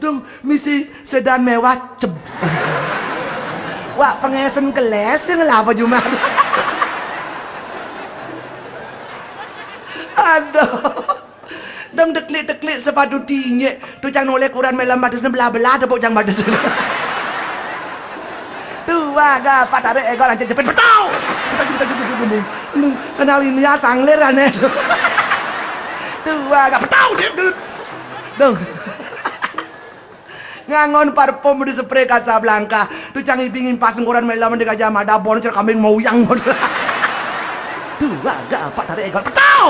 Dong misi sedan mewah ceb. Wah pengesen kelesen lah apa cuma. Aduh. Dong deklik sepatu tinggi. Tu jangan oleh kurang melam batas belah-belah tepuk jangan batas. Wah, dapat tarik ekor lanjut jepit petau. Kita kenalin ya sangler aneh. Tuh, wah, gak petau dia. Dong. Ngangon parfum di spray Casablanca. Tu canggih pingin pasang koran melam di Gajah Mada boncer kambing mau yang. Tuh, wah, dapat tarik ekor petau.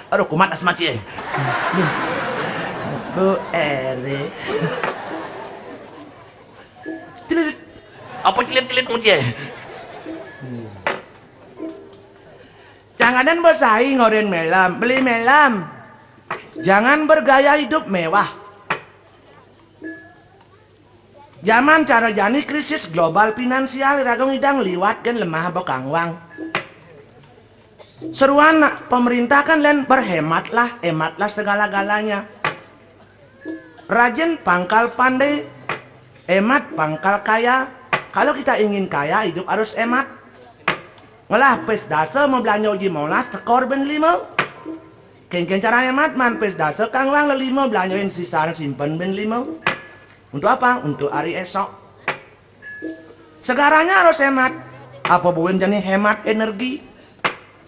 Aduh, kumat asmaci. Bu Ere. Cilit. Apa cilit-cilit muci? Janganan bersaing orang melam, beli melam. Jangan bergaya hidup mewah. Zaman cara jani krisis global finansial ragung idang liwat kan lemah bokang wang. Seruan pemerintah kan len berhematlah, hematlah segala-galanya. Rajin pangkal pandai, hemat pangkal kaya. Kalau kita ingin kaya, hidup harus hemat. Ngelah pes dasa mau belanja uji molas tekor ben 5. Ken cara hemat man pes dasa kang wang 5 belanjain sisa simpen ben 5. Untuk apa? Untuk hari esok. Segaranya harus hemat. Apa buin jadi hemat energi?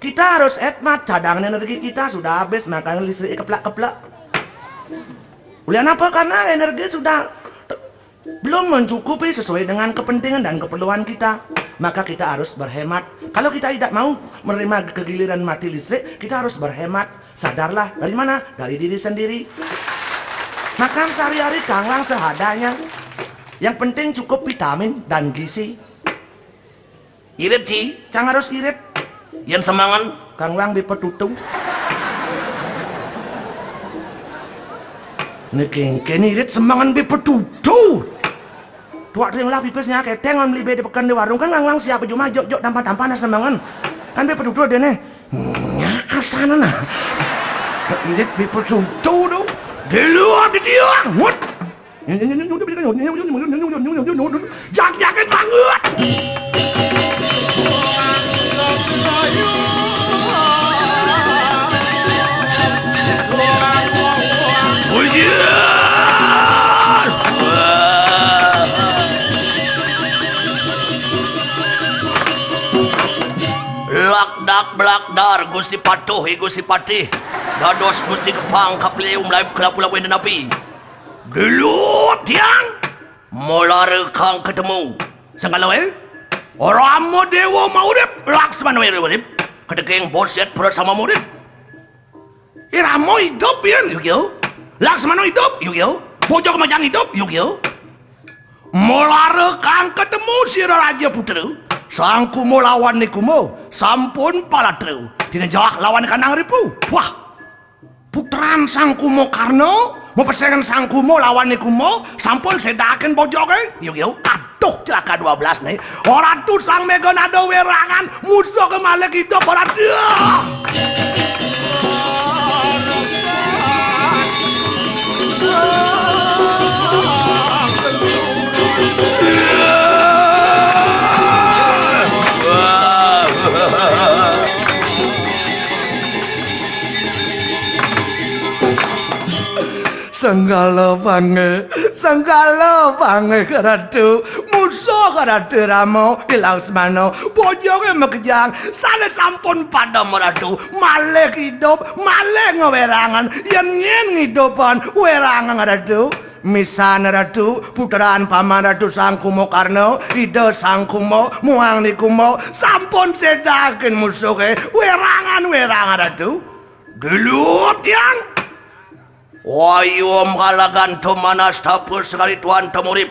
Kita harus hemat, cadangan energi kita sudah habis, makanya listrik keplak-keplak. Ulian apa? Karena energi sudah belum mencukupi sesuai dengan kepentingan dan keperluan kita. Maka kita harus berhemat. Kalau kita tidak mau menerima kegiliran mati listrik, kita harus berhemat. Sadarlah, dari mana? Dari diri sendiri. Makan sehari-hari kanglang seadanya. Yang penting cukup vitamin dan gizi. Irit sih, jangan harus irit. Yang semangan, kanglang dipetutung. Neking irit semangan bepetutu. Tuak ring lah pipesnya keteng on beli bede pekan di warung kan lang siapa cuma jok tampan semangan. Kan bepetutu dia nih. Nyar sana nah. Irit bepetutu tu. Di luar di dia. Mut. Jak-jaket banget. Blakdar Gusti Patuh Gusti Patih dados Gusti Kepang kapleu mulai kula-kula wena nabi gelut tiang molar kang ketemu sangalawe oramo dewa maurip Laksmana urip kedekeng boset perut sama murid iramo hidup yan yuk Laksmana hidup yuk bojok majang hidup yuk molar kang ketemu si Raja Putra sang kumo lawan ni kumo sampun palatrew tina jawak lawan kanang ripu wah putran sang kumo Karno mau persaingan sang kumo lawan ni kumo sampun sedaken bojoke yuk aduh celaka 12 nih orang tuh sang megonado werangan musuh kemalek hidup orang Sanggala bange karatu musuh karatu ramo Laksmana bojoke mekejang sale sampun padha meratu malih hidup malih ngewerangan yen ngidupan werangan ratu misan ratu putraan paman ratu sang kumo Karno ida sang kumo muang ni kumo sampun sedaken musuhe werangan ratu gelut yang wayum kalagan tumanas tapus sekali tuan temurip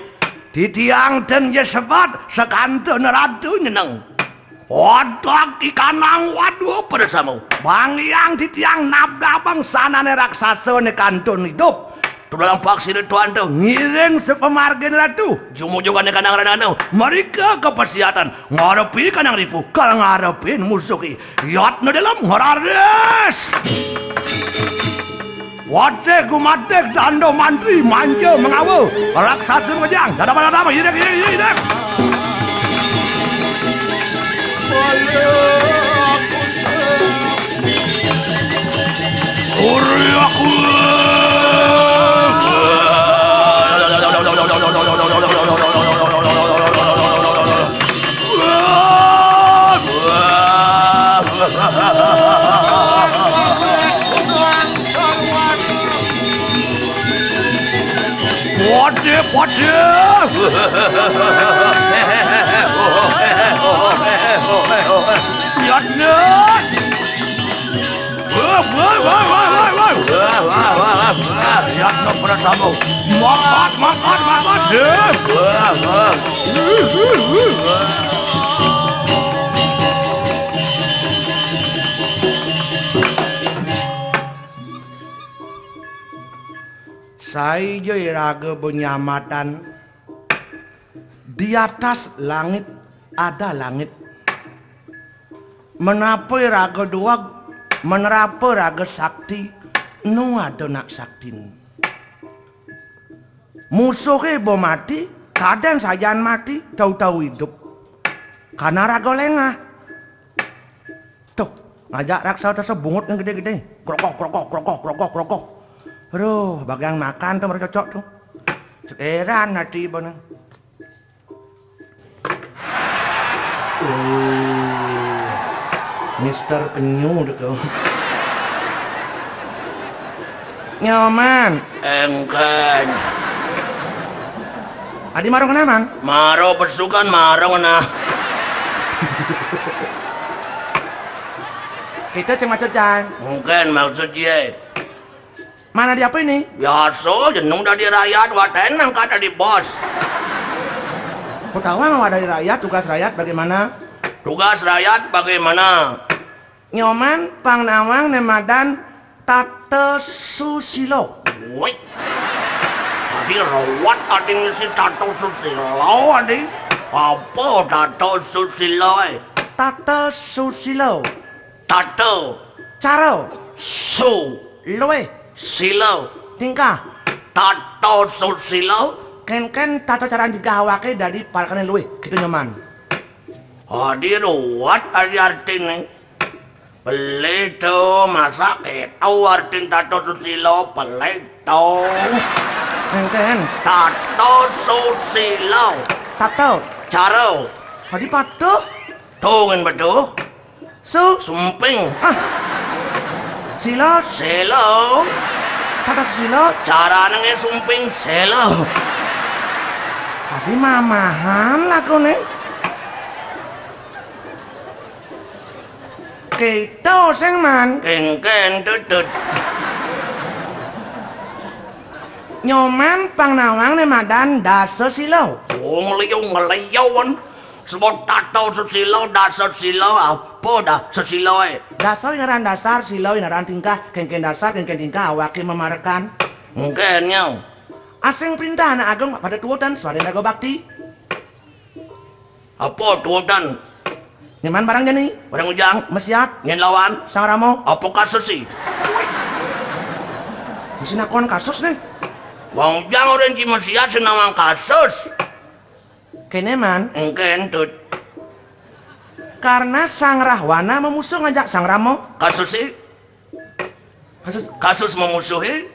titiang dan jesebat sekanten ratu nyeneng wadak ikanang waduh bersama bang yang titiang nabda bangsanane raksasa ne kantun hidup tulang paksir tuan tu ngiring sepemargen ratu jumu-jumu ne kanang ranau mereka kepersiatan ngarepi kanang ripu kal ngarepin musuhi yat no dalam ngarares Wadik gumadik dando mantri manja mengawu raksasa mengejang dada hidup Suryaku Waduh Yatno Prasamo makat Saya raga penyamatan di atas langit ada langit menapai raga doang menerapai raga sakti nu ada nak saktin musuhnya bo mati kadang sajan mati tahu-tahu hidup karena raga lengah tuh ngajak raksasa sebungut yang gede-gede krokok Aduh, bagian makan tuh mereka cocok tuh. Sekeran hati bener. Mister Penyu tuh. Nyaman. Engken. Adi marong kena mang? Maro besukan marong kena. Kita ceng macetan. Mungkin maksudnya. Mana di apa ini? Biasa, jenung dari rakyat, watenan kata di bos. Kau tahu nggak dari rakyat, tugas rakyat bagaimana? Tugas rakyat bagaimana? Nyoman, pangnawang, nemadan, Tata Susilo. Woi, tadi rawat adi ngisi Tata Susilo, adi. Apa Tata Susilo? Tata Susilo. Tata. Caro. Su. Loe. Silo tingkah tato susilo ken tato cara digawake dari palkane luwe gitu nyaman hadir what artine peleto masak tau artin tato susilo peleto ken tato susilo tato caro hadi pato tungen betul sumping Silo Tata Silo cara nenge sumping selo tapi mamahan lah kau nih kita seng man kengken tutut nyoman pangnawang nemadan dasa silo ngeliyawan sebut tato silo dasa silo apa dah sesilo dasar inaran dasar silo inaran tingkah kengken dasar kengken tingkah awake memarakan mungkinnya asing perintah anak ageng pada tuotan suara naga bakti apa tuotan nyaman barangnya nih barang ujang mesiat nyen lawan sang ramo apa kasus sih mesti nakon kasus nih bang ujang orang ci mesiat senawang kasus kene man engken tut karena sang Rahwana memusuh ngajak sang Ramo kasus memusuhi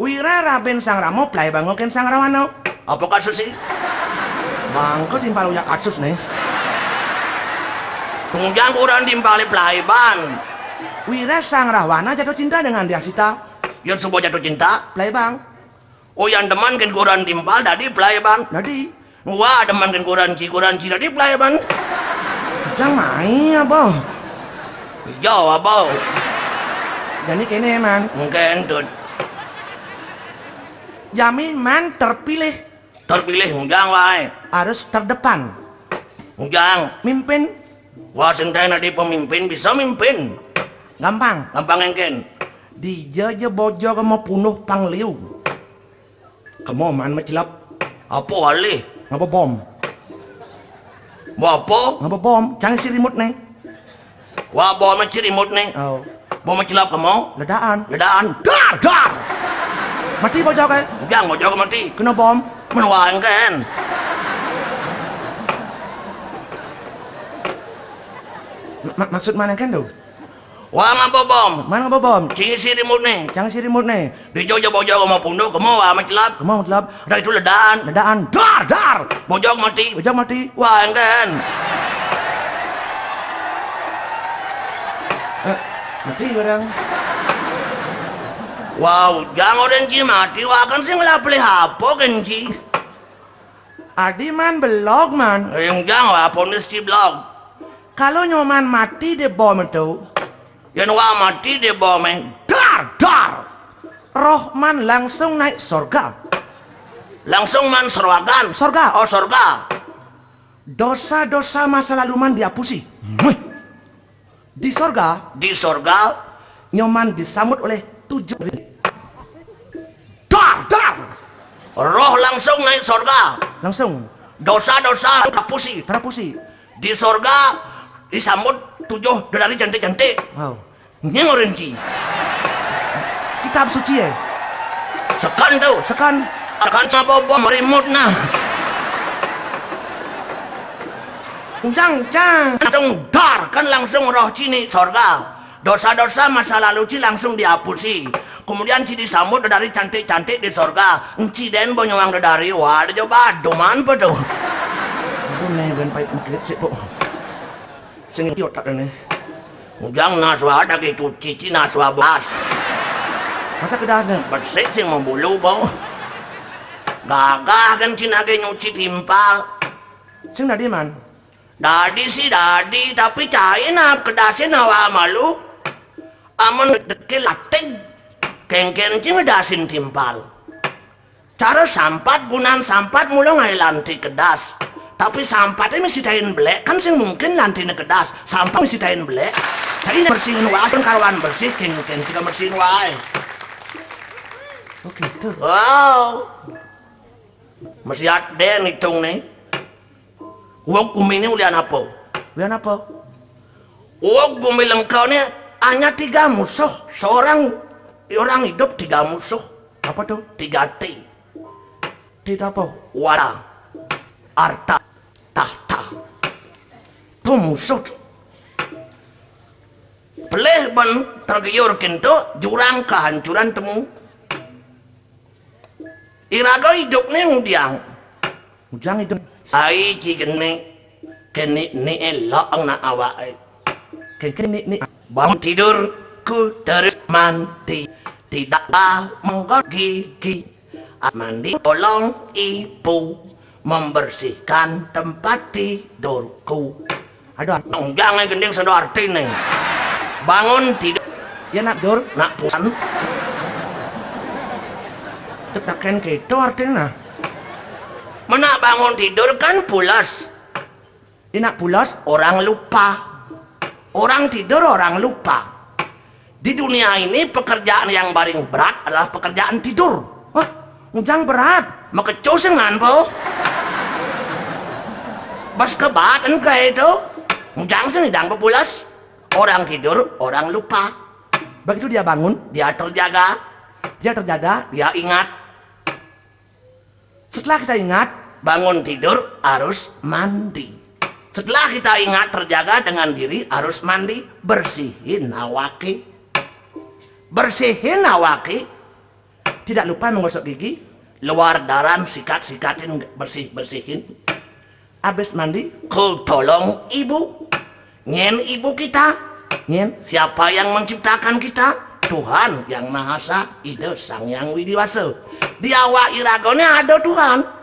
wira raben sang Ramo play bangokin sang Rahwana apa kasus sih bangko timpal uyak kasus nih tungjang kurang timpali play bang wira sang Rahwana jatuh cinta dengan Diasita yang sebuah jatuh cinta play bang oh yang deman kan kurang timpal tadi play bang tadi wah deman kan kurang tadi play bang jangan main apa jauh apa jadi kene man mungkin tuh jamin man terpilih ujang wae harus terdepan ujang mimpin wah sentena di pemimpin bisa mimpin gampang engken di jaja bojo kamu punuh pangliu kamu man macilap apa alih ngapa bom ngapa bom jangan si remote nih wah bom macam remote nih oh Mau mencilap kamu? Ledaan. Dar. Mati bojok eh. Jangan mau jaga mati. Kena bom. Menuang kan. Maksud mana kan tu? Wah ngapa bom? Mana bom? Cing si remote ni. Jangan si remote ni. Di jauh bojok mau punuk kamu wah mencilap. Kamu telap. Dah itu ledaan. Dar. Bojok mati. Bojok mati. Wah kan. Mati orang. Wow, jangan orang ji mati. Wah kan sih ngelap beli apa kan ji? Adi man belog man. Yang jangan apa ni si blog. Kalau nyoman mati di bom itu, Yang wah mati dia bom dar. roh man langsung naik sorga. Langsung man serwagan. Sorga. Oh sorga. Dosa-dosa masa lalu man dihapusi. Di sorga, Di sorga. nyoman disambut oleh 7 Dar. Roh langsung naik sorga. langsung Dosa-dosa hapusi. terapusi. Di sorga disambut 7 dari cantik-cantik. Wow. Ini orang ji. Kitab suci Sekan tu. sekan Sekan sama bom remote nah. ujang jang. Langsung dar kan langsung roh cini sorga. Dosa-dosa masa lalu ci langsung dihapusi. Kemudian ci disambut dari cantik-cantik di sorga. Enci den bonyong dari wah ada coba doman apa tuh. Aduh nih ben pai muklit sih kok. Sing idiot tak ini. Ujang naswa ada gitu cici naswa bas. Masa kedahnya? Bersih sing membulu bau. Gagah kan cina ke nyuci timpal. Sing nadi man. Dadi sih dadi tapi cain ap kedasin hawa malu. Amun dekil lating. Kengken cing dasin timpal. Cara sampat gunaan sampat mula ngai lanti kedas. Tapi sampatnya mesti tain belek kan sing mungkin lanti kedas. Sampah mesti tain belek. Tapi bersihin wae kan karuan bersih kengken kita bersihin wae. Oke, tuh. Wow. Masih ada ngitung nih. Uang kumi ini ulian apa? Ulian apa? Uang kumi lengkau ini hanya 3 musuh. Seorang orang hidup 3 musuh. Apa tuh? 3 T. Tidak apa? Wara. Arta. Tahta. Itu musuh. Pelih ban tergiur kintu jurang kehancuran temu. Iraga hidup ni udiang. Ujang itu. Ai ci kene ni elok ang naawa ay. Kengken ni Bangun tidurku terus mandi. Tidak menggigit gigi. Mandi tolong ibu membersihkan tempat tidurku. Aduh, Jangan gending sedo arti nih. Bangun tidur ya nak dur. nak pusan. Tetaken gitu artinya. Menak bangun tidur kan pulas. Inak pulas. Orang lupa. Orang tidur, orang lupa. Di dunia ini pekerjaan yang paling berat adalah pekerjaan tidur. Wah, ujang berat. Makecusin po. Bas kebatan kayak itu. Ujang senidang pepulas. Orang tidur, orang lupa. Begitu dia bangun, Dia terjaga, dia terjaga. dia ingat. Setelah kita ingat, Bangun tidur harus mandi. Setelah kita ingat terjaga dengan diri harus mandi. Bersihin awake. Bersihin awake. tidak lupa menggosok gigi. Luar dalam sikat-sikatin bersihin. Habis mandi, Ku tolong ibu. Nyen ibu kita. nyen. Siapa yang menciptakan kita? Tuhan yang Maha Esa, Ida Sang Yang Widiwasa. Di awak iragone ada Tuhan.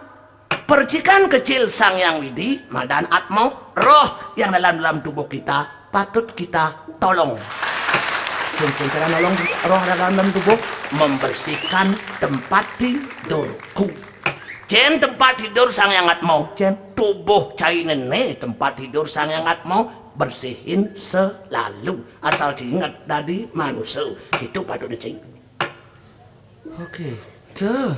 Percikan kecil Sang Yang Widi, Madan Atmo, roh yang dalam tubuh kita patut kita tolong. Mungkin cara nolong roh dalam tubuh. Membersihkan tempat tidurku. Jen tempat tidur Sang Yang Atmo. Jen. Tubuh cai nenek tempat tidur Sang Yang Atmo. Bersihin selalu. Asal diingat dari manusia. Itu patut dicing. Oke, tuh.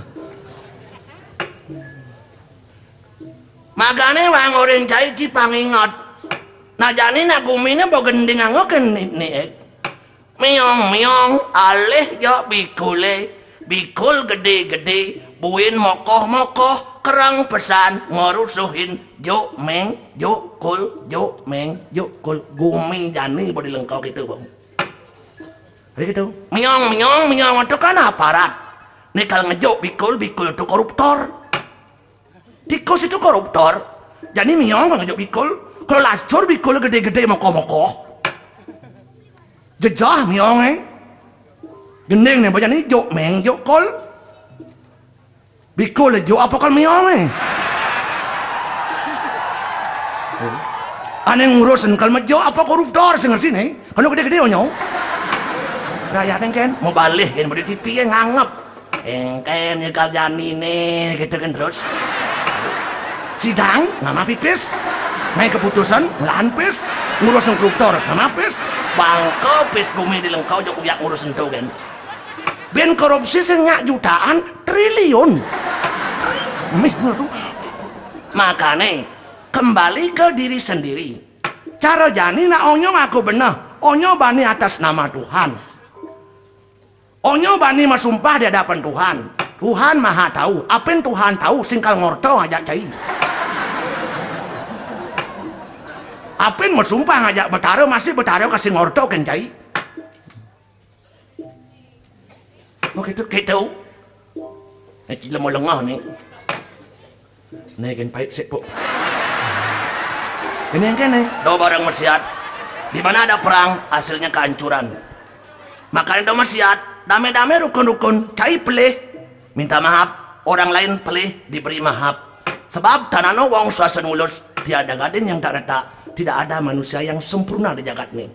Magane wang orang cai ci pangingat. Nah jani nak gumine bo gending angoken ni. Meong meong alih yo bikule, bikul gede-gede, buin mokoh-mokoh, kerang pesan ngorusuhin, juk meng, juk kul, juk meng, juk kul, guming jani bodi lengkau gitu bang. Ada gitu. Meong meong meong itu kan aparat. Nih kalau ngejuk bikul, bikul itu koruptor. Tikus itu koruptor. Jadi meong ngejuk bikul, kalau lacur bikul gede-gede mokoh-mokoh. Jejah miong gending nih baca nih jok meng jok kol bikul jok apa kal miong aneh ngurusin kal jok apa koruptor sih ngerti nih kalau gede-gede onyong raya kan mau balik kan mau di TV nganggep engken ya kal jani nih gitu kan terus sidang nama pipis naik keputusan ngelahan pis ngurusin koruptor nama pis bangko pis bumi di lengkau jok uyak ngurusin tuh kan ben korupsi senyak jutaan triliun makanya kembali ke diri sendiri cara jani nak onyo ngaku benar onyo bani atas nama Tuhan onyo bani masumpah di hadapan Tuhan Tuhan maha tahu apa yang Tuhan tahu singkal ngorto ngajak cai apa yang bersumpah ngajak betara masih betara kasih ngorto kan cai oh gitu ini mau lengah nih nih kan pahit sih po ini yang kene do barang maksiat di mana ada perang hasilnya kehancuran makanya do maksiat dame-dame rukun-rukun cai pelih minta maaf orang lain pelih diberi maaf sebab tanano wong suasan mulus tiada gadin yang tak retak tidak ada manusia yang sempurna di jagat ini.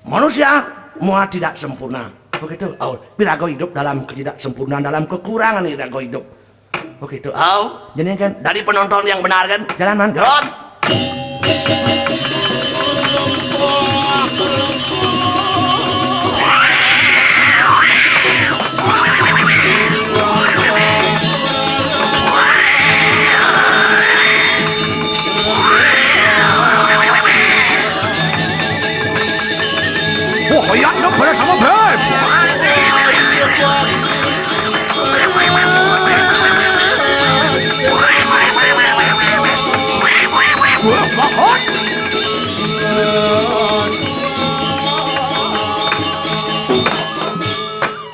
Manusia semua tidak sempurna. Begitu. Oh, birago hidup dalam ketidaksempurnaan, dalam kekurangan birago hidup. Begitu. Oh, jadi kan dari penonton yang benar kan? Jalanan. Jalan. Kayak dong pada sama beb. Wah, banget.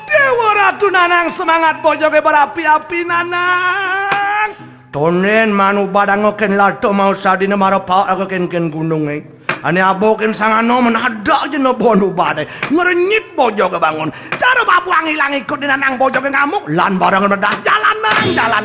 Dewa Ratu Nanang semangat bojoge berapi-api Nanang. Tonen manu badangoken lato mau sadina marapa agaken gunung ane abokin sangano menadak aja no bono badai ngerenyit bojo kebangun cara babu hilang ikut di Nanang bojo ke ngamuk lan barang bedah jalan nang jalan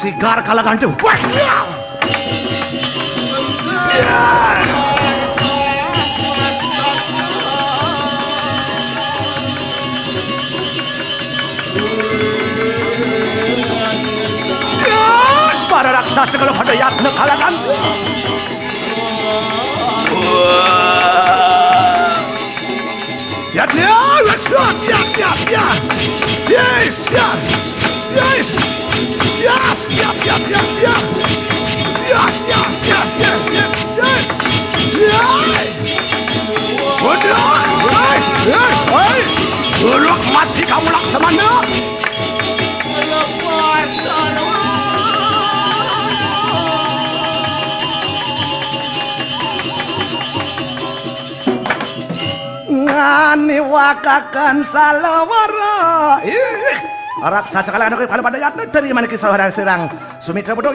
Sigar kalangan itu. para raksasa kalau pada yatna kalangan. Yatna, yes, yes, yes, yes, yes, yes, yes, yes, yes, yes, yes, yes, yes, yes, yes, yes, yes, yes. Udah, yes, yes, yes. Belok mati kamu Laksamana. Ngani wakakan salawara. Raksasa kalangan kalau pada yatna dari mana kisah orang serang Sumitra bodoh.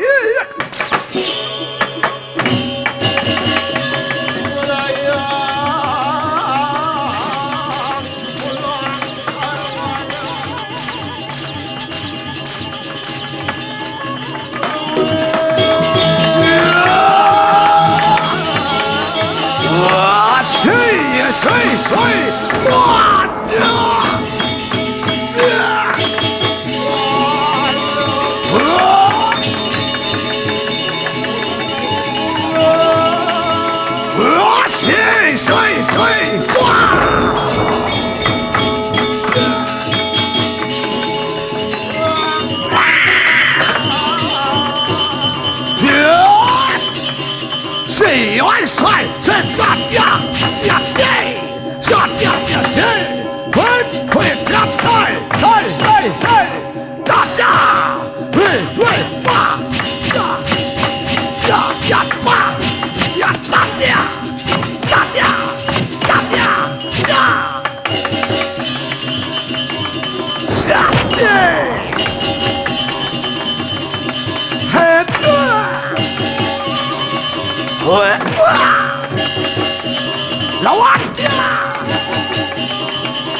Lawan dia.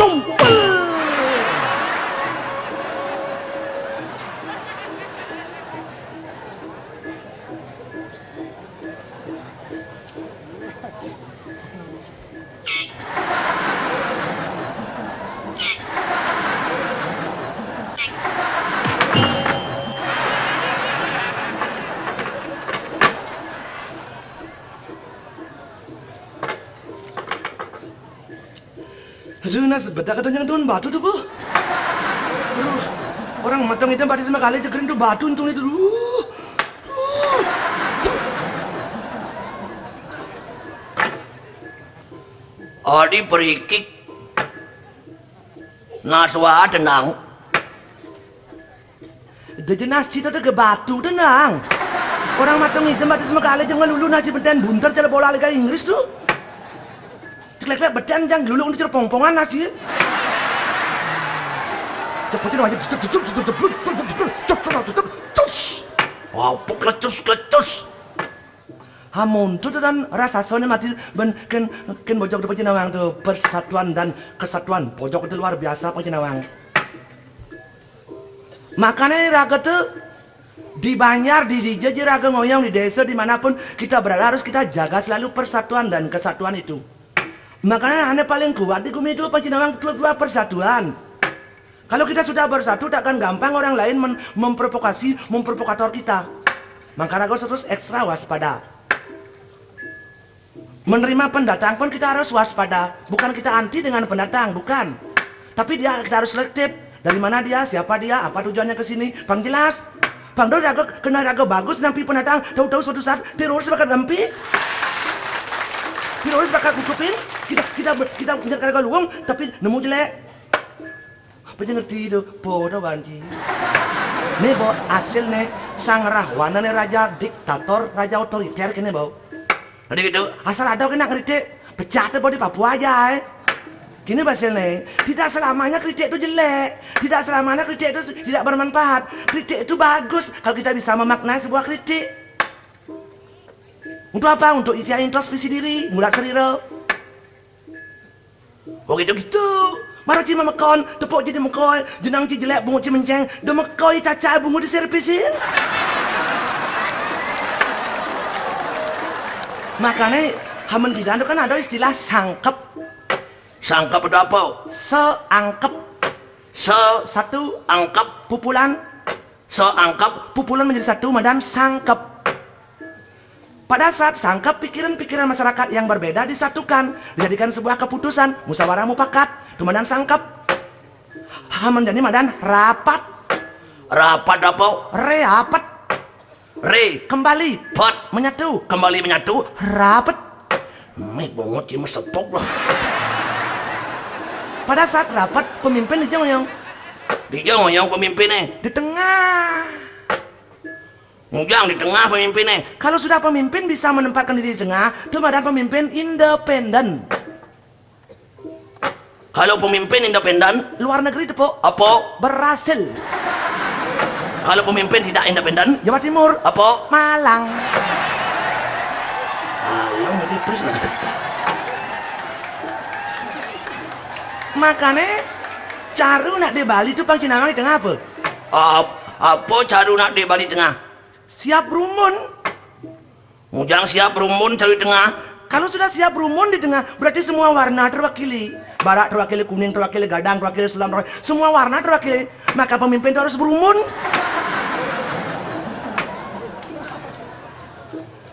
Tumpul. Aduh, nas beda katanya tuh batu tuh bu. Aduh, orang matang itu batu sama kali jegerin tuh batu untung itu. Adi berikik naswa tenang. Jenas cita tuh ke batu tenang. Orang matang itu batu sama kali jangan lulu nasi beden bunter cara bola Liga Inggris tuh. Lek-lek beden yang lulu untuk pongpongan nasi. Cepetnya wajib Wow, kletus. Hamun tuh dan rasa soalnya mati ben ken bojok di Pacinawang tuh persatuan dan kesatuan pojok itu luar biasa Pacinawang. Makanya raga tuh di Banjar, di DJ, raga ngoyong di desa dimanapun kita berada harus kita jaga selalu persatuan dan kesatuan itu. Makanya aneh paling kuat di Gumi itu Pacinawang dua persatuan. Kalau kita sudah bersatu, takkan gampang orang lain memprovokator kita. Makanya harus terus ekstra waspada. Menerima pendatang pun kita harus waspada. Bukan kita anti dengan pendatang, bukan. Tapi kita harus selektif. Dari mana dia, siapa dia, apa tujuannya ke sini. Bang jelas. Bang do kena raga bagus nampi pendatang. Tahu-tahu suatu saat teroris bakal nampi. Teroris bakal kukupin. Kita menjaga raga luang, tapi nemu jelek. Apa yang ngerti itu? Bodoh banci. Nih bau hasil nih sang rahwana nih raja diktator, raja otoriter kini bau. Tadi gitu. Asal ada kena kritik, pecah tuh di Papua aja. Gini hasil nih, tidak selamanya kritik itu jelek, tidak selamanya kritik itu tidak bermanfaat. Kritik itu bagus kalau kita bisa memaknai sebuah kritik. Untuk apa? Untuk introspeksi diri, mulat serira. Oh gitu. Maro cima mekon, tepuk jadi mekoi, jenang ci jelek bungu ci menceng, do mekoi caca bungu diservisin. Makanya hamun bidan itu kan ada istilah sangkep. Sangkep itu apa? Seangkep. Satu Pupulan. Seangkap. pupulan menjadi satu, madan sangkep. Pada saat sangkep, pikiran-pikiran masyarakat yang berbeda disatukan, dijadikan sebuah keputusan, musyawarah mufakat, kemudian sangkep. Menjadi madan rapat. Rapat apa? Reapat. Re. Kembali. Pat. Menyatu. Kembali menyatu. Rapet. Mek banget cuma sepok lah. Pada saat rapat, pemimpin dijong-jong Dia ngoyong pemimpinnya. di tengah. Ngujang di tengah pemimpinnya. Kalau sudah pemimpin bisa menempatkan diri di tengah, itu badan pemimpin independen. Kalau pemimpin independen, Luar negeri itu, Po, apa? berhasil. Kalau pemimpin tidak independen, Jawa Timur, apa? Malang. Malang nanti terus nah. Makanya caru nak di Bali itu pangcinangan di tengah apa? Apa caru nak di Bali Tengah? Siap rumun. Ngujang siap rumun cari tengah. Kalau sudah siap rumun di tengah, berarti semua warna terwakili. Barak terwakili, kuning terwakili, gadang terwakili, sulam terwakili. Semua warna terwakili. Maka pemimpin itu harus berumun.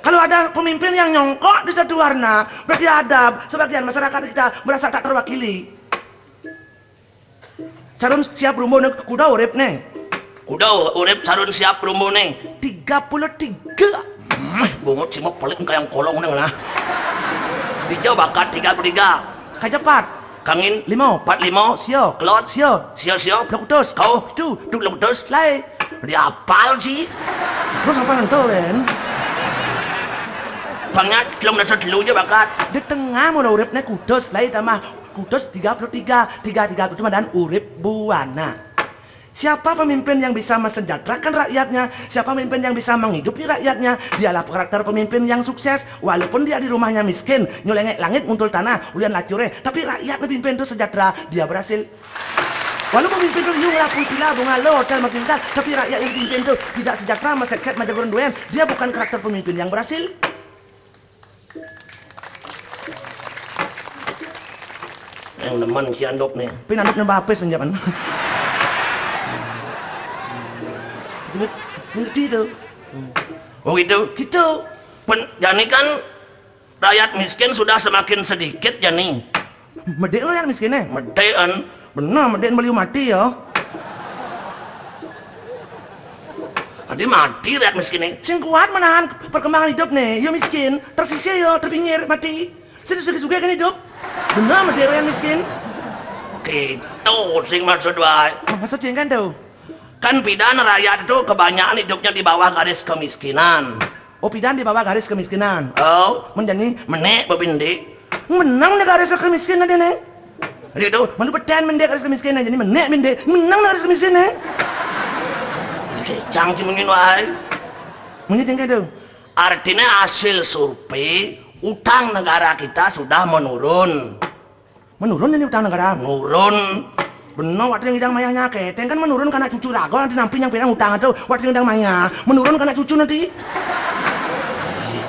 Kalau ada pemimpin yang nyongkok di satu warna, berarti ada sebagian masyarakat kita merasa tak terwakili. Carun siap rumun kuda urip nih. Kuda urip carun siap rumune. 33. Bungut sih mau pelit kayak yang kolong neng lah. Dijau bakat 33. Kajepat. Kangin 5, 45. sio, Kelot. sio, Sio. Lokutus. Kau. Itu. Duk lebetus. Lai. Dia apal sih. Terus apa nanti kan? Pangnya kilometer dulu aja bakat. Di tengah mau uripnya kudus, lai tambah kudus 33, 33 itu dan urip buana. Siapa pemimpin yang bisa mensejahterakan rakyatnya? Siapa pemimpin yang bisa menghidupi rakyatnya? Dialah karakter pemimpin yang sukses. Walaupun dia di rumahnya miskin, nyelengek langit nguntul tanah, ulian lacure, tapi rakyat pemimpin itu sejahtera, dia berhasil. Walaupun pemimpin itu yung lapul pila bunga lo hotel makin kan, tapi rakyat yang pemimpin itu tidak sejahtera, masekset majagoran duen, dia bukan karakter pemimpin yang berhasil. Yang teman si andok nih. Pinanduk nembah apes menjaman. Ngerti itu. Oh gitu. Gitu. Jani kan rakyat miskin sudah semakin sedikit Jani. Medek lo yang miskinnya. Medean. Benar, medek beliau mati ya. Tadi mati rakyat miskinnya. Sing kuat menahan perkembangan hidup nih. Ya miskin, tersisih ya, terpinggir, mati. Sedih-sedih juga kan hidup. Benar, medek yang miskin. Gitu sing maksud wae. Maksudnya kan tuh. Kan pidana rakyat itu kebanyakan hidupnya di bawah garis kemiskinan. Oh, pidan di bawah garis kemiskinan. Oh, Menjadi menek bebindi. menang di garis kemiskinan dia nih. Jadi itu Malu beten mendek garis kemiskinan jadi menek mendek menang di garis kemiskinan. kecang sih mungkin wae. Menjadi kan tuh. Artinya hasil survei utang negara kita sudah menurun. Menurun ini utang negara. Menurun. Benar, waktu yang hidang mayanya keteng kan menurun karena cucu rago nanti nampi yang pirang utang itu waktu yang hidang maya menurun karena cucu nanti.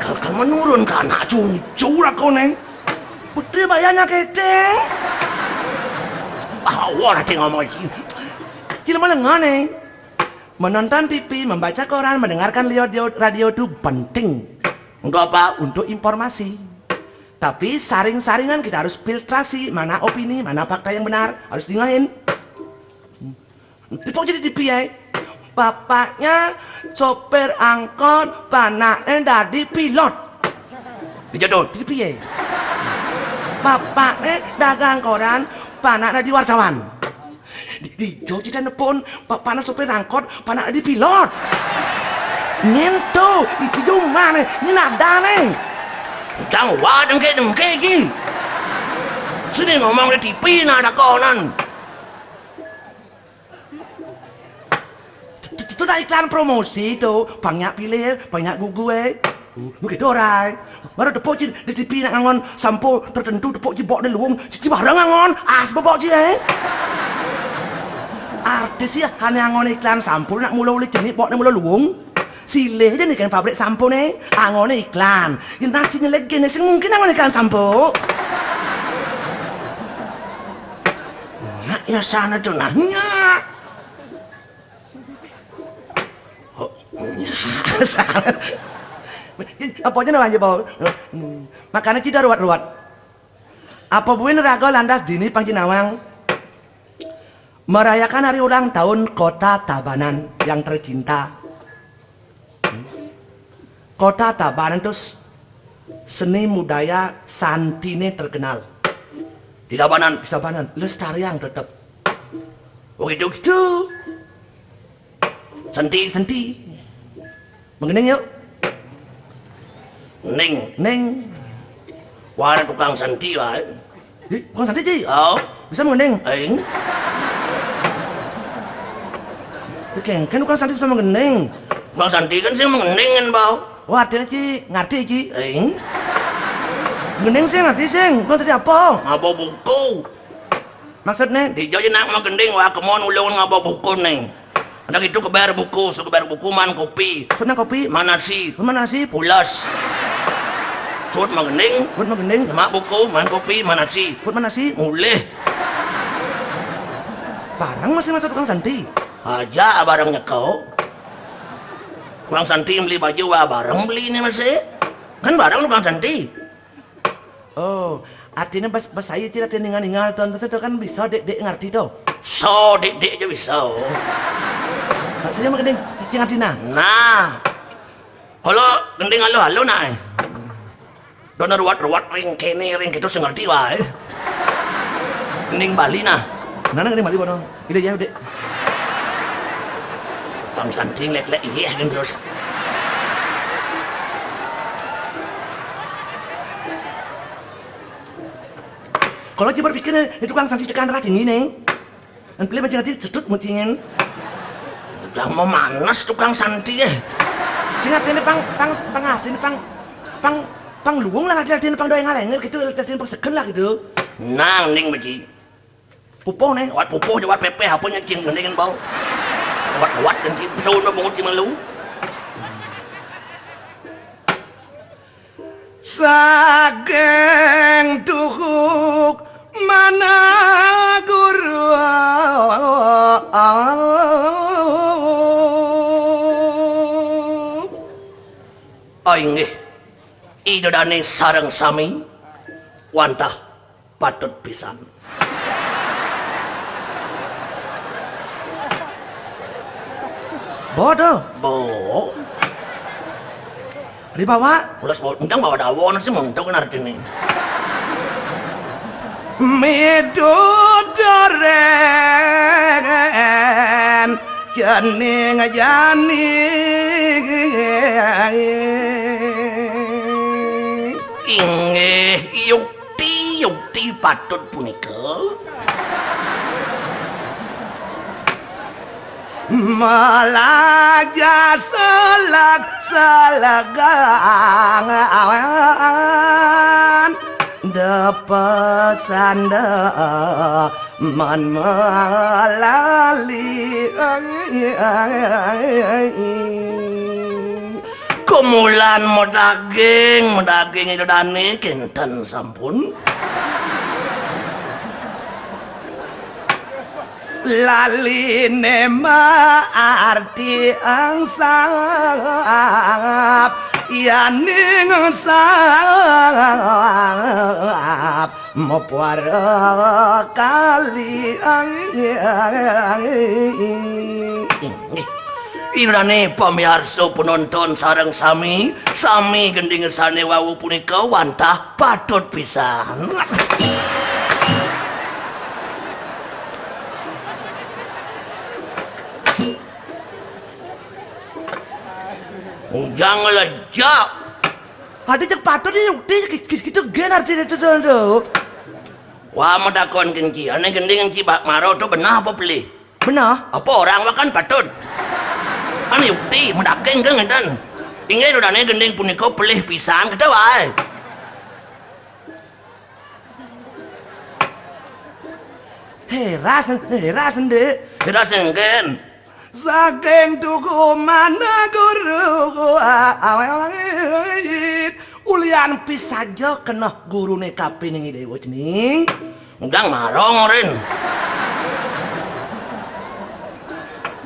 Kan menurun karena cucu rago neng. Putri bayarnya keteng. Awal nanti ngomong ini. Cila melengah nih. Menonton TV, membaca koran, mendengarkan radio itu penting. Untuk apa? Untuk informasi. Tapi saring-saringan kita harus filtrasi mana opini, mana fakta yang benar, harus dengahin. Tipok jadi TV ya. Bapaknya sopir angkot, panaknya dari pilot. Dijadul. Jadi piye? Bapaknya dagang koran, panaknya di wartawan. Di Joji dan pun bapaknya sopir angkot, panaknya di pilot. Nyentuh, itu mana? Ini nada nih. Jangan wadang kayak gini. Sini ngomong di TV ada konan. Itu dah iklan promosi itu, banyak pilih, banyak gue. Begitu orang. Baru tepuk di TV nak ngangon sampo tertentu tepuk jibok di luung, cici barang ngangon, bobok je. Artis ya hanya ngangon iklan sampo nak mula uli jenis bok nak mula luung. Silih aja nih kan pabrik sampo nih, angon iklan. Yang nasinya lagi nih, mungkin angon iklan sampo. Nah, ya sana tuh nanya. Apa aja namanya bau? Makanya kita ruat-ruat. Apa buin raga landas dini Pancinawang merayakan hari ulang tahun Kota Tabanan yang tercinta. Kota Tabanan itu seni budaya santine terkenal. Di Tabanan. Di Tabanan lestarian tetap. Oh gitu. Itu Senti. mengeneng yuk. Neng. Wah, tukang santi lah. Kau santai sih? Oh. Bisa mengeneng? Aing. Kan tukang santai bisa mengeneng. Bang santi kan sih mengenengin bau. Wah, artinya Ci, ngerti Ci. Aing. Mengeneng sih, ngerti sih. Kau tadi apa? Ngabo buku. Maksudnya? Di jauh nak magending wah kemon ulun ngabo buku neng. Ada gitu kebayar buku, so kebayar buku man kopi. Sudna kopi? Mana nasi? Mana nasi? Pulas. Sud magending. Buat mengeneng? Mak buku, man kopi, man nasi. Buat mana nasi? Mulih. Barang masih masuk tukang santi. Aja barangnya kau. Tukang santi beli baju wah barang beli ini masih. Kan barang tukang santi. Oh, artinya pas saya tidak ningal tonton itu kan bisa dek ngerti tuh. So dek aja bisa. Maksudnya mengeneng cing artina. Nah. Kalau gending halo nak. Dono ruat ring kene ring gitu sing ngerti wae. Gending Bali nah. Nana gini mali bono. Ide jauh dek. Bang santing lek iya kan terus. Kalau dia berpikir itu tukang santi tekan rating ini. Dan pilih macam nanti cetut mucingin. Yang mau manas tukang santi ya. Singat ini pang luung lah artinya pang doa ngalengel gitu artinya pang segen lah gitu. Nang ning beji. Pupo nih. Wat pupo jawat pepe hapunya cing gending bau. Wat dan cing saun bangun cing malu. Sageng tuhuk mana guru Aing idodane sareng sami wantah patut pisan. bodoh Bo, dibawa ulas undang bawa dawon sih mentok kan artinya. midodoren janing Inggih yukti patut punika. Malaja salagangan depesan man malali Kumulan medaging itu dane kinten sampun. Laline arti angsap yaning sap mopuar kali Irane pamirsa penonton sareng sami gending sane wau punika wantah patut pisan. Jangan lejak. Hati cek patut dia gitu gen arti itu tuh. Wah medakon kenci, ane gending kenci bak maro tuh benah apa beli? Benar? Apa orang makan patut? Ane yukti medakeng kan ngedan. Ingat udah ane gending punika pelih pisan kita wae. Herasan deh. Herasan gen. Saking tuku mana guru awet ulian pisajo kena gurune kapining dewa cening Undang marong rin.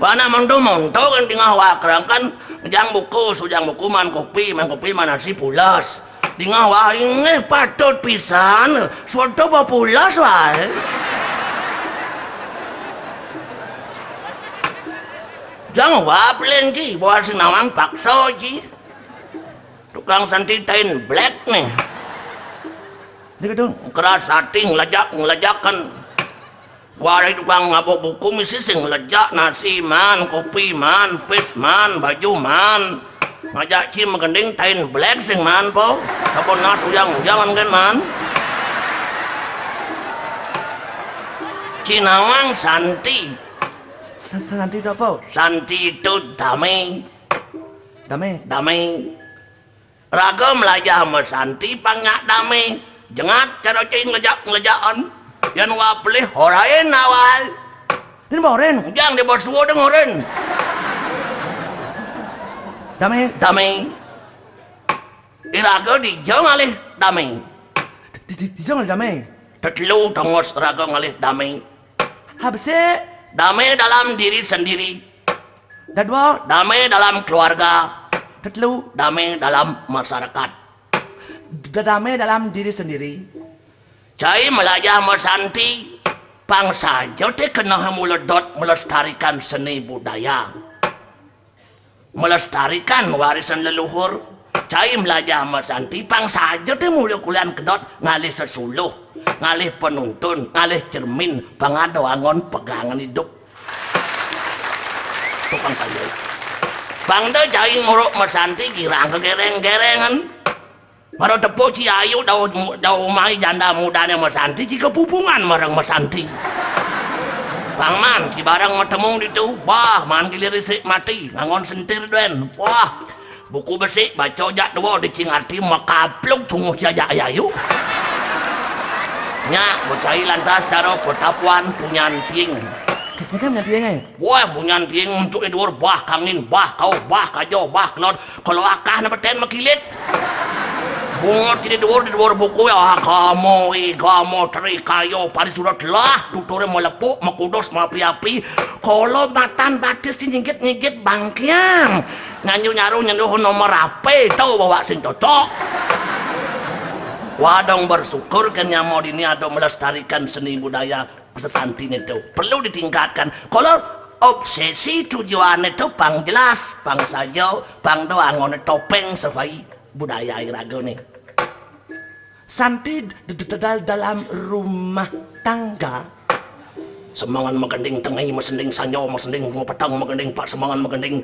Wana monto kan tinggal wakrang kan jang buku sujang buku man kopi mana si pulas. Tinggal waing patut pisan suatu pulas wae. Jangan waplen ji, buat si nawang pakso ji. Tukang santi tain black nih. Dia kata, Keras hati ngelejakan. Warai tukang ngabok buku misi sing ngelejak nasi man, kopi man, pes man, baju man. Ngajak ci mengending tain black sing man po. Kapon nas ujang kan man. Cinawang santi. Santi itu apa? Santi itu damai. Damai. Ragam lajah sama santi pangak damai. Jengat cara cing ngelejakan. Yan wapelih horain awal. Ini boren. Ujang di bos suwo deng horen. Damai. Iraga di jong alih damai. Di jong damai. Tetelu tongos raga ngalih damai. Habisnya Damai dalam diri sendiri. Dadwa. Damai dalam keluarga. Tetelu. Damai dalam masyarakat. Damai dalam diri sendiri. Cai melajah mersanti. Bangsa jote kena muledot melestarikan seni budaya. Melestarikan warisan leluhur. Cai melajah mersanti. Bangsa jote mulai kulian kedot ngalih sesuluh. Ngalih penuntun, ngalih cermin, pangado angon pegangan hidup. Tukang saya. Bangda jai nguruk mersanti girang kegereng-gerengan. Maro tepo ci ayu dau mai janda mudanya mersanti ci kepupungan marang mersanti. Bangman ci barang metemu ditu, bah man gilirisik mati, angon sentir den. Wah, buku besi baca jak dua dicingarti makapluk tunggu jajak ayu. Nya bocai lantas cara pertapuan punyan tiing. Mereka punya tiang Wah punyan tiing untuk edur bah kangin bah kau bah kajo bah kelot kalau akah na beten makilit. Bungot di dua buku ya kamu teri kayo pari surat lah tutore melepuk makudos mapi-api kalau matan batis nyigit bangkiang nyaru nomor apa tahu bawa sing cocok. Wadong bersyukur kan yang mau ini ada melestarikan seni budaya sesantin itu perlu ditingkatkan. Kalau obsesi tujuan itu pang jelas, pang saja, pang doang topeng sesuai budaya irago nih. Santi dalam rumah tangga. Semangan magending tengai masending sanyo masending petang magending pak semangan magending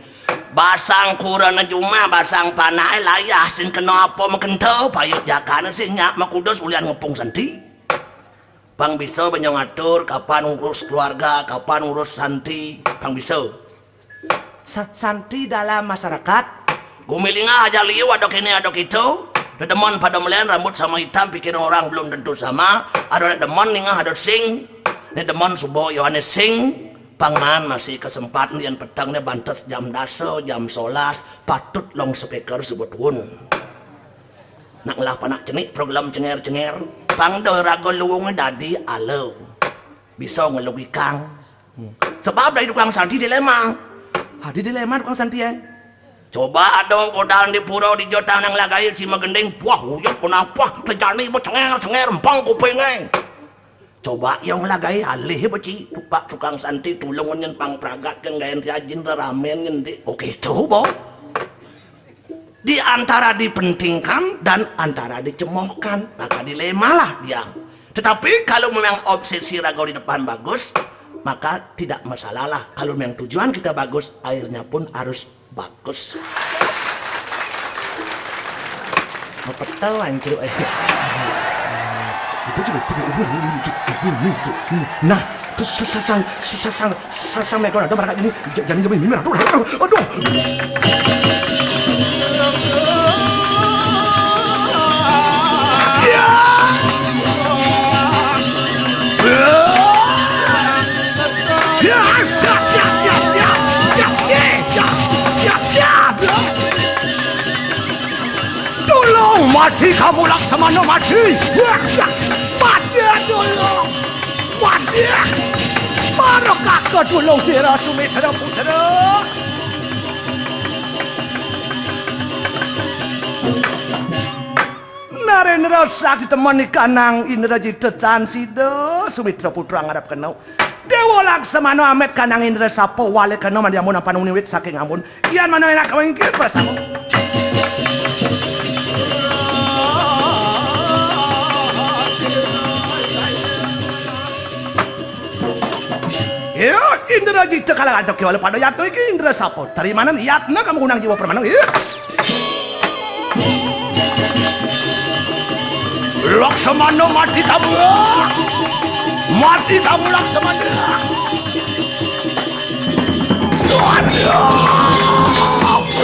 basang kurana cuma basang panai layah sin kena apa makentau payut jakanan sin nyak makudos ulian ngepung santi bang bisa banyak ngatur kapan urus keluarga kapan urus santi bang bisa Santi dalam masyarakat gumilinga aja liu adok ini adok itu dedeman pada melian rambut sama hitam pikir orang belum tentu sama ada dedeman ningah ada sing ini teman subuh Yohanes sing pangman masih kesempatan yang petangnya bantes jam daso jam 11 patut long speaker sebut wun nak lah panak cenik program cenger pangdo rago luwung dadi alo bisa ngelugikang sebab dari tukang santi dilema di dilema tukang santi coba ada kodang di purau di jotang yang lagay si magending puah huyok punapah terjani mo cenger empang kupingeng coba yang lagay alih baci tupak tukang santi tulungan yang pang pragat yang gayan rajin ramen ngendi oke coba di antara dipentingkan dan antara dicemohkan maka dilema lah dia tetapi kalau memang obsesi rago di depan bagus maka tidak masalah lah kalau memang tujuan kita bagus airnya pun harus bagus Petau anjir nah sasang mekon ada barang ini jangan jauh ini aduh tolong mati kamu Laksamana mati dulu mati Marokah kedulung sira Sumitra Putra. Narendra sakti temani kanang Indrajita Tansida Sumitra Putra ngarep kenau. Dewa Laksamana amet kanang Indra Sapo wale kenau mandiamun panung niwit saking amun. Iyan mana enak kawengkir bersama. Ya, Indrajita kalangan toki wale pada yatu iki Indra Sapo. Terimanan yatna kamu gunang jiwa permanang. Ya. Laksamana mati tabu. Mati tabu Laksamana.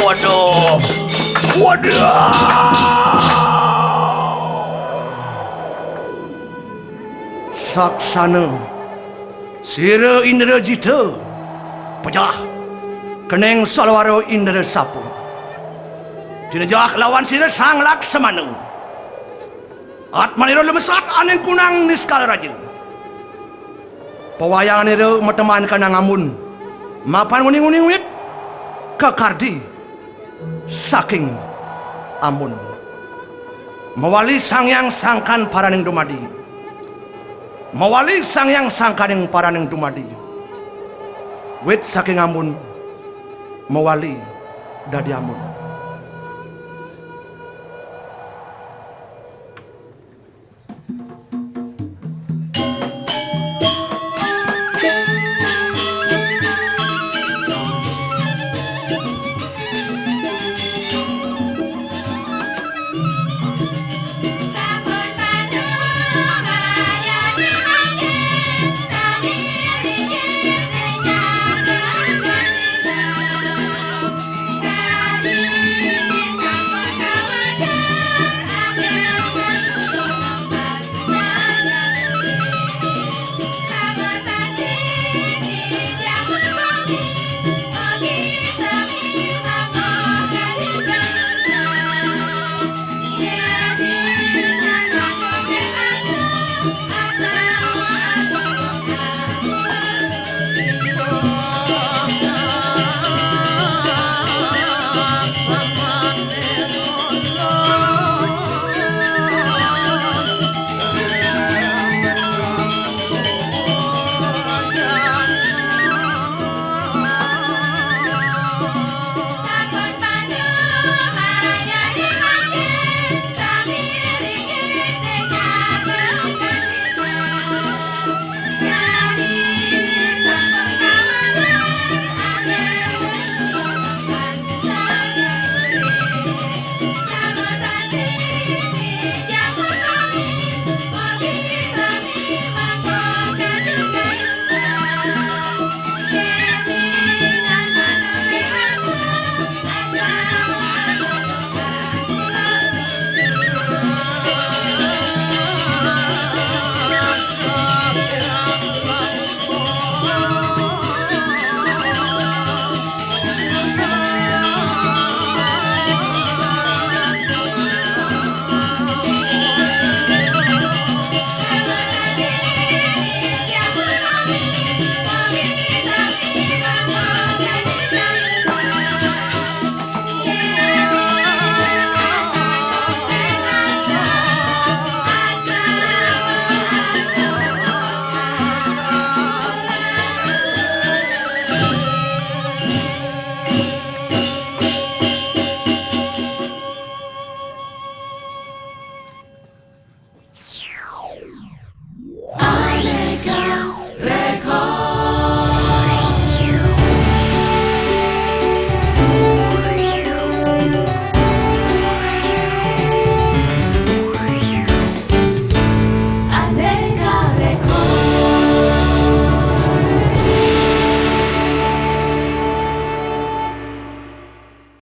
Waduh. Saksana Sira Indrajita pejah keneng salwaro Indra Sapo. Dinajak lawan sira sang Laksamana. Atmaniro lemesat aneng kunang niskala rajin. Pawayangan niro mateman kanang amun. Mapan nguning-nguning wit kekardi saking amun. Mawali sangyang sangkan paraning dumadi. Mawali sangyang sangkaning paraning dumadi. Wit saking amun mawali dadi amun.